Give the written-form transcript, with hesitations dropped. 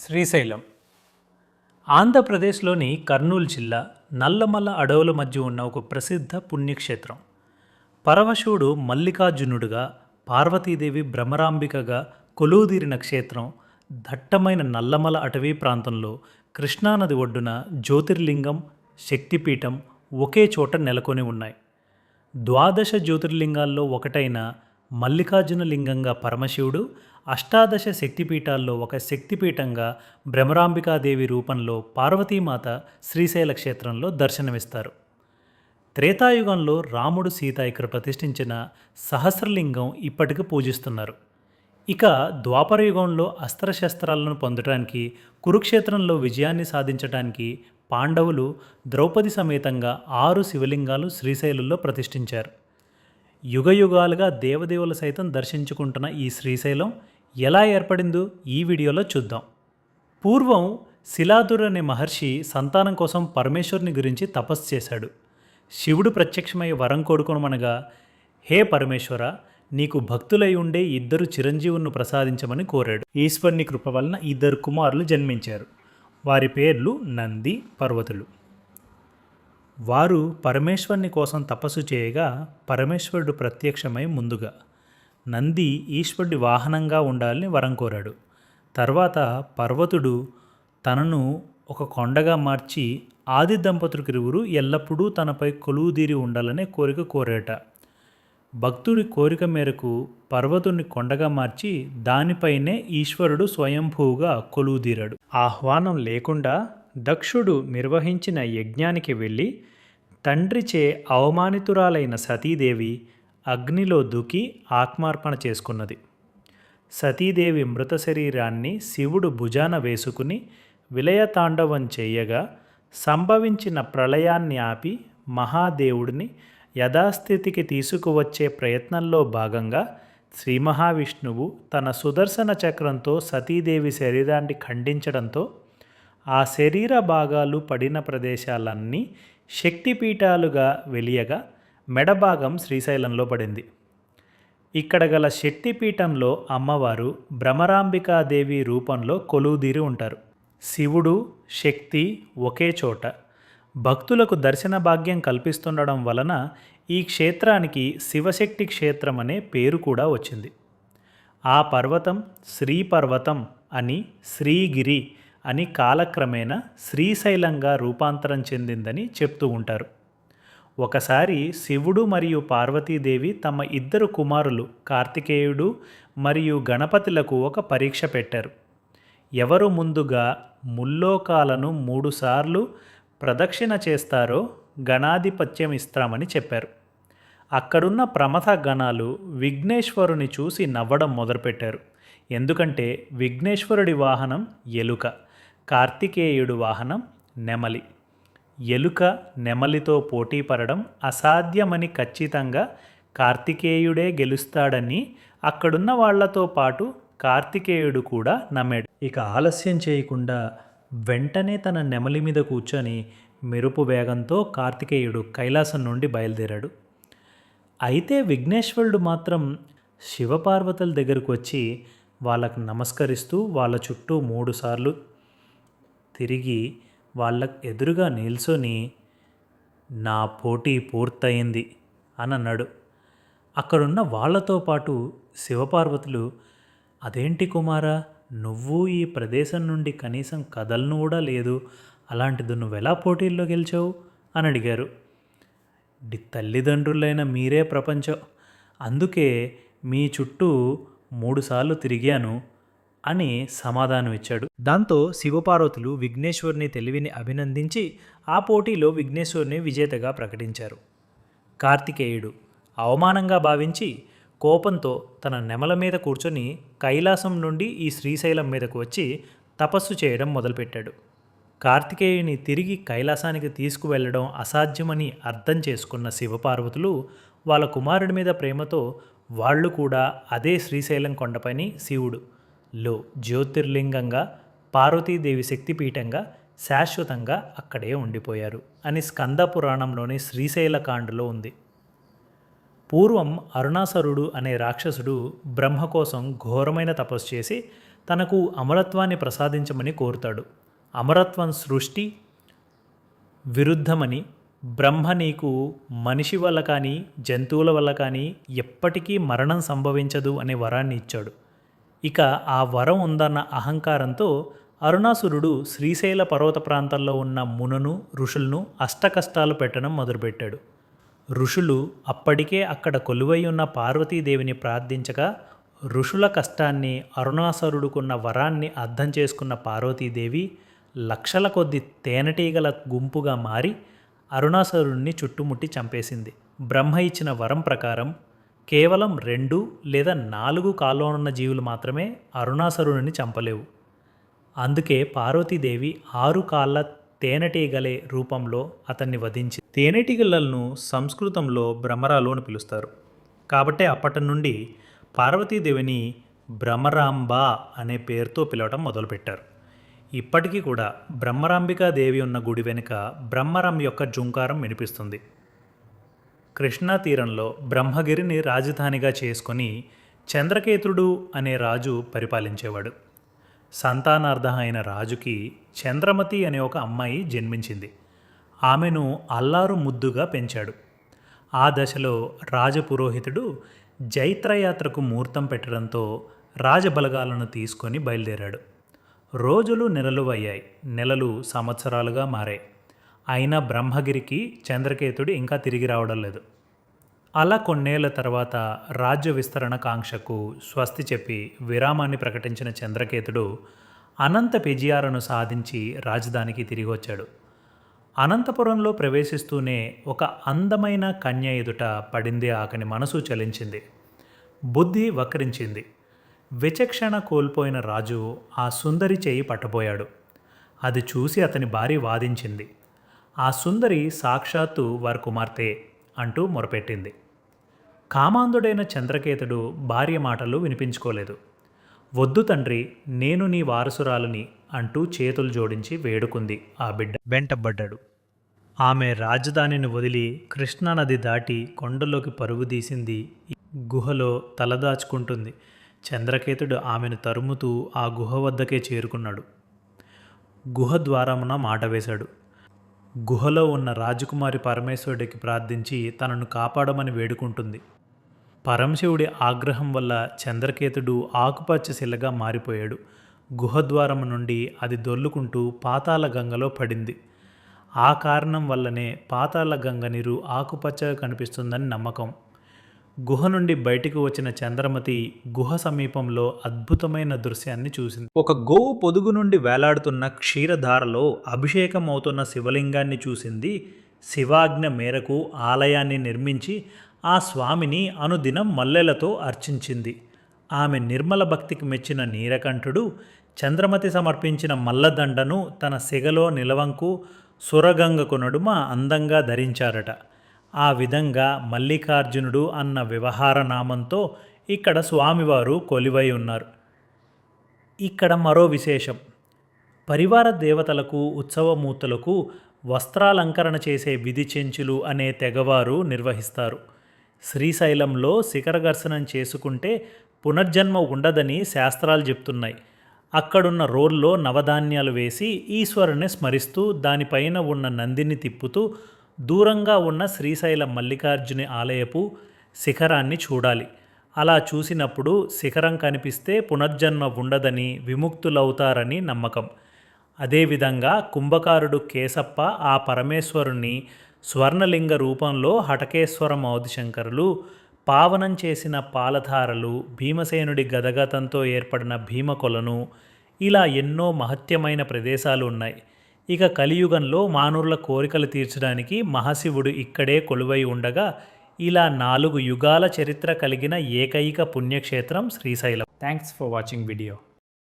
శ్రీశైలం ఆంధ్రప్రదేశ్లోని కర్నూలు జిల్లా నల్లమల్ల అడవుల మధ్య ఉన్న ఒక ప్రసిద్ధ పుణ్యక్షేత్రం. పరమశివుడు మల్లికార్జునుడుగా, పార్వతీదేవి భ్రమరాంబికగా కొలువుదీరిన క్షేత్రం దట్టమైన నల్లమల అటవీ ప్రాంతంలో కృష్ణానది ఒడ్డున జ్యోతిర్లింగం, శక్తిపీఠం ఒకే చోట నెలకొని ఉన్నాయి. ద్వాదశ జ్యోతిర్లింగాల్లో ఒకటైన మల్లికార్జున లింగంగా పరమశివుడు, అష్టాదశ శక్తిపీఠాల్లో ఒక శక్తిపీఠంగా భ్రమరాంబికాదేవి రూపంలో పార్వతీమాత శ్రీశైల క్షేత్రంలో దర్శనమిస్తారు. త్రేతాయుగంలో రాముడు సీత ఇక్కడ ప్రతిష్ఠించిన సహస్రలింగం ఇప్పటికీ పూజిస్తున్నారు. ఇక ద్వాపరయుగంలో అస్త్రశస్త్రాలను పొందడానికి, కురుక్షేత్రంలో విజయాన్ని సాధించడానికి పాండవులు ద్రౌపది సమేతంగా 6 శివలింగాలు శ్రీశైలంలో ప్రతిష్ఠించారు. యుగయుగాలుగా దేవదేవులు సైతం దర్శించుకుంటున్న ఈ శ్రీశైలం ఎలా ఏర్పడిందో ఈ వీడియోలో చూద్దాం. పూర్వం శిలాదుర్ అనే మహర్షి సంతానం కోసం పరమేశ్వరుని గురించి తపస్సు చేశాడు. శివుడు ప్రత్యక్షమై వరం కోరుకొనమనగా, హే పరమేశ్వర, నీకు భక్తులై ఉండే 2 చిరంజీవులను ప్రసాదించమని కోరాడు. ఈశ్వరుని కృప వలన 2 కుమారులు జన్మించారు. వారి పేర్లు నంది, పర్వతులు. వారు పరమేశ్వరుని కోసం తపస్సు చేయగా పరమేశ్వరుడు ప్రత్యక్షమై ముందుగా నంది ఈశ్వరుడి వాహనంగా ఉండాలని వరం కోరాడు. తర్వాత పర్వతుడు తనను ఒక కొండగా మార్చి ఆది దంపతులకిరువురు ఎల్లప్పుడూ తనపై కొలువుదీరి ఉండాలనే కోరిక కోరాట. భక్తుడి కోరిక మేరకు పర్వతుడిని కొండగా మార్చి దానిపైనే ఈశ్వరుడు స్వయంభూగా కొలువుదీరాడు. ఆహ్వానం లేకుండా దక్షుడు నిర్వహించిన యజ్ఞానికి వెళ్ళి తండ్రిచే అవమానితురాలైన సతీదేవి అగ్నిలో దూకి ఆత్మార్పణ చేసుకున్నది. సతీదేవి మృత శరీరాన్ని శివుడు భుజాన వేసుకుని విలయతాండవం చేయగా సంభవించిన ప్రళయాన్ని ఆపి మహాదేవుడిని యథాస్థితికి తీసుకువచ్చే ప్రయత్నంలో భాగంగా శ్రీ మహావిష్ణువు తన సుదర్శన చక్రంతో సతీదేవి శరీరాన్ని ఖండించడంతో ఆ శరీర భాగాలు పడిన ప్రదేశాలన్నీ శక్తిపీఠాలుగా వెలియగా మెడభాగం శ్రీశైలంలో పడింది. ఇక్కడ గల శక్తిపీఠంలో అమ్మవారు భ్రమరాంబికాదేవి రూపంలో కొలువుదీరి ఉంటారు. శివుడు, శక్తి ఒకే చోట భక్తులకు దర్శన భాగ్యం కల్పిస్తుండడం వలన ఈ క్షేత్రానికి శివశక్తి క్షేత్రం అనే పేరు కూడా వచ్చింది. ఆ పర్వతం శ్రీపర్వతం అని, శ్రీగిరి అని కాలక్రమేణా శ్రీశైలంగా రూపాంతరం చెందిందని చెప్తూ ఉంటారు. ఒకసారి శివుడు మరియు పార్వతీదేవి తమ 2 కుమారులు కార్తికేయుడు మరియు గణపతులకు ఒక పరీక్ష పెట్టారు. ఎవరు ముందుగా ముల్లోకాలను 3 సార్లు ప్రదక్షిణ చేస్తారో గణాధిపత్యం ఇస్తామని చెప్పారు. అక్కడున్న ప్రమథ గణాలు విఘ్నేశ్వరుని చూసి నవ్వడం మొదలుపెట్టారు. ఎందుకంటే విఘ్నేశ్వరుడి వాహనం ఎలుక, కార్తికేయుడు వాహనం నెమలి. ఎలుక నెమలితో పోటీ పడడం అసాధ్యమని ఖచ్చితంగా కార్తికేయుడే గెలుస్తాడని అక్కడున్న వాళ్లతో పాటు కార్తికేయుడు కూడా నమ్మాడు. ఇక ఆలస్యం చేయకుండా వెంటనే తన నెమలి మీద కూర్చొని మెరుపు వేగంతో కార్తికేయుడు కైలాసం నుండి బయలుదేరాడు. అయితే విఘ్నేశ్వరుడు మాత్రం శివపార్వతుల దగ్గరకు వచ్చి వాళ్ళకు నమస్కరిస్తూ వాళ్ళ చుట్టూ 3 సార్లు తిరిగి వాళ్ళ ఎదురుగా నిల్చొని నా పోటీ పూర్తయింది అని అన్నాడు. అక్కడున్న వాళ్లతో పాటు శివపార్వతులు, అదేంటి కుమారా, నువ్వు ఈ ప్రదేశం నుండి కనీసం కదలను కూడా లేదు, అలాంటిది నువ్వెలా పోటీల్లో గెలిచావు అని అడిగారు. తల్లిదండ్రులైన మీరే ప్రపంచం, అందుకే మీ చుట్టూ 3 సార్లు తిరిగాను అని సమాధానం ఇచ్చాడు. దాంతో శివపార్వతులు విఘ్నేశ్వరుని తెలివిని అభినందించి ఆ పోటీలో విఘ్నేశ్వరుని విజేతగా ప్రకటించారు. కార్తికేయుడు అవమానంగా భావించి కోపంతో తన నెమల మీద కూర్చొని కైలాసం నుండి ఈ శ్రీశైలం మీదకు వచ్చి తపస్సు చేయడం మొదలుపెట్టాడు. కార్తికేయుని తిరిగి కైలాసానికి తీసుకువెళ్లడం అసాధ్యమని అర్థం చేసుకున్న శివపార్వతులు వాళ్ళ కుమారుడి మీద ప్రేమతో వాళ్ళు కూడా అదే శ్రీశైలం కొండపైని శివుడులో జ్యోతిర్లింగంగా, పార్వతీదేవి శక్తిపీఠంగా శాశ్వతంగా అక్కడే ఉండిపోయారు అని స్కంద పురాణంలోని శ్రీశైలకాండలో ఉంది. పూర్వం అరుణాసురుడు అనే రాక్షసుడు బ్రహ్మ కోసం ఘోరమైన తపస్సు చేసి తనకు అమరత్వాన్ని ప్రసాదించమని కోరుతాడు. అమరత్వం సృష్టి విరుద్ధమని, బ్రహ్మ నీకు మనిషి వల్ల కానీ జంతువుల వల్ల కానీ ఎప్పటికీ మరణం సంభవించదు అనే వరాన్ని ఇచ్చాడు. ఇక ఆ వరం ఉందన్న అహంకారంతో అరుణాసురుడు శ్రీశైల పర్వత ప్రాంతాల్లో ఉన్న మునును ఋషులను అష్టకష్టాలు పెట్టడం మొదలుపెట్టాడు. ఋషులు అప్పటికే అక్కడ కొలువై ఉన్న పార్వతీదేవిని ప్రార్థించగా ఋషుల కష్టాన్ని, అరుణాసురుడుకున్న వరాన్ని అర్థం చేసుకున్న పార్వతీదేవి లక్షల కొద్ది తేనెటీగల గుంపుగా మారి అరుణాసురుడిని చుట్టుముట్టి చంపేసింది. బ్రహ్మ ఇచ్చిన వరం ప్రకారం కేవలం 2 లేదా 4 కాళ్ళనున్న జీవులు మాత్రమే అరుణాసురుడిని చంపలేవు. అందుకే పార్వతీదేవి 6 కాళ్ళ తేనెటీగలే రూపంలో అతన్ని వధించి. తేనెటీగలను సంస్కృతంలో భ్రమరాలు అని పిలుస్తారు. కాబట్టే అప్పటి నుండి పార్వతీదేవిని భ్రమరాంబ అనే పేరుతో పిలవటం మొదలుపెట్టారు. ఇప్పటికీ కూడా బ్రహ్మరాంబికాదేవి ఉన్న గుడి వెనుక బ్రహ్మరం యొక్క జుంకారం వినిపిస్తుంది. కృష్ణా తీరంలో బ్రహ్మగిరిని రాజధానిగా చేసుకొని చంద్రకేతుడు అనే రాజు పరిపాలించేవాడు. సంతానార్థ అయిన రాజుకి చంద్రమతి అనే ఒక అమ్మాయి జన్మించింది. ఆమెను అల్లారు ముద్దుగా పెంచాడు. ఆ దశలో రాజపురోహితుడు జైత్రయాత్రకు ముహూర్తం పెట్టడంతో రాజబలగాలను తీసుకొని బయలుదేరాడు. రోజులు నెలలు అయ్యాయి. నెలలు సంవత్సరాలుగా మారాయి. అయినా బ్రహ్మగిరికి చంద్రకేతుడు ఇంకా తిరిగి రావడం లేదు. అలా కొన్నేళ్ల తర్వాత రాజ్య విస్తరణ కాంక్షకు స్వస్తి చెప్పి విరామాన్ని ప్రకటించిన చంద్రకేతుడు అనంత విజయాలను సాధించి రాజధానికి తిరిగి వచ్చాడు. అనంతపురంలో ప్రవేశిస్తూనే ఒక అందమైన కన్య ఎదుట పడింది. ఆకని మనసు చలించింది, బుద్ధి వక్రించింది. విచక్షణ కోల్పోయిన రాజు ఆ సుందరి చేయి పట్టబోయాడు. అది చూసి అతని భార్య వాదించింది. ఆ సుందరి సాక్షాత్తు వారి కుమార్తె అంటూ మొరపెట్టింది. కామాంధుడైన చంద్రకేతుడు భార్య మాటలు వినిపించుకోలేదు. వద్దు తండ్రి, నేను నీ వారసురాలని అంటూ చేతులు జోడించి వేడుకుంది. ఆ బిడ్డ వెంటబడ్డాడు. ఆమె రాజధానిని వదిలి కృష్ణానది దాటి కొండలోకి పరుగు తీసింది. గుహలో తలదాచుకుంటుంది. చంద్రకేతుడు ఆమెను తరుముతూ ఆ గుహ వద్దకే చేరుకున్నాడు. గుహ ద్వారమున మాట వేశాడు. గుహలో ఉన్న రాజకుమారి పరమేశ్వరుడికి ప్రార్థించి తనను కాపాడమని వేడుకుంటుంది. పరమశివుడి ఆగ్రహం వల్ల చంద్రకేతుడు ఆకుపచ్చ శిలగా మారిపోయాడు. గుహద్వారం నుండి అది దొర్లుకుంటూ పాతాళ గంగలో పడింది. ఆ కారణం వల్లనే పాతాళ గంగ నీరు ఆకుపచ్చగా కనిపిస్తుందని నమ్మకం. గుహ నుండి బయటికి వచ్చిన చంద్రమతి గుహ సమీపంలో అద్భుతమైన దృశ్యాన్ని చూసింది. ఒక గోవు పొదుగు నుండి వేలాడుతున్న క్షీరధారలో అభిషేకం అవుతున్న శివలింగాన్ని చూసింది. శివాజ్ఞ మేరకు ఆలయాన్ని నిర్మించి ఆ స్వామిని అనుదినం మల్లెలతో అర్చించింది. ఆమె నిర్మల భక్తికి మెచ్చిన నీలకంఠుడు చంద్రమతి సమర్పించిన మల్లదండను తన సిగలో నిలవంకు సురగంగకు నడుమ అందంగా ధరించారట. ఆ విధంగా మల్లికార్జునుడు అన్న వ్యవహార నామంతో ఇక్కడ స్వామివారు కొలువై ఉన్నారు. ఇక్కడ మరో విశేషం. పరివార దేవతలకు, ఉత్సవమూర్తులకు వస్త్రాలంకరణ చేసే విధి చెంచులు అనే తెగవారు నిర్వహిస్తారు. శ్రీశైలంలో శిఖర దర్శనం చేసుకుంటే పునర్జన్మ ఉండదని శాస్త్రాలు చెప్తున్నాయి. అక్కడున్న రోల్లో నవధాన్యాలు వేసి ఈశ్వరుని స్మరిస్తూ దానిపైన ఉన్న నందిని తిప్పుతూ దూరంగా ఉన్న శ్రీశైల మల్లికార్జుని ఆలయపు శిఖరాన్ని చూడాలి. అలా చూసినప్పుడు శిఖరం కనిపిస్తే పునర్జన్మ ఉండదని, విముక్తులవుతారని నమ్మకం. అదేవిధంగా కుంభకారుడు కేశప్ప ఆ పరమేశ్వరుని స్వర్ణలింగ రూపంలో హటకేశ్వర మౌదిశంకరులు పావనం చేసిన పాలధారలు, భీమసేనుడి గదగతంతో ఏర్పడిన భీమకొలను, ఇలా ఎన్నో మహత్యమైన ప్రదేశాలు ఉన్నాయి. ఇక కలియుగంలో మానవుల కోరికలు తీర్చడానికి మహాశివుడు ఇక్కడే కొలువై ఉండగా ఇలా 4 యుగాల చరిత్ర కలిగిన ఏకైక పుణ్యక్షేత్రం Srisailam. Thanks for watching video.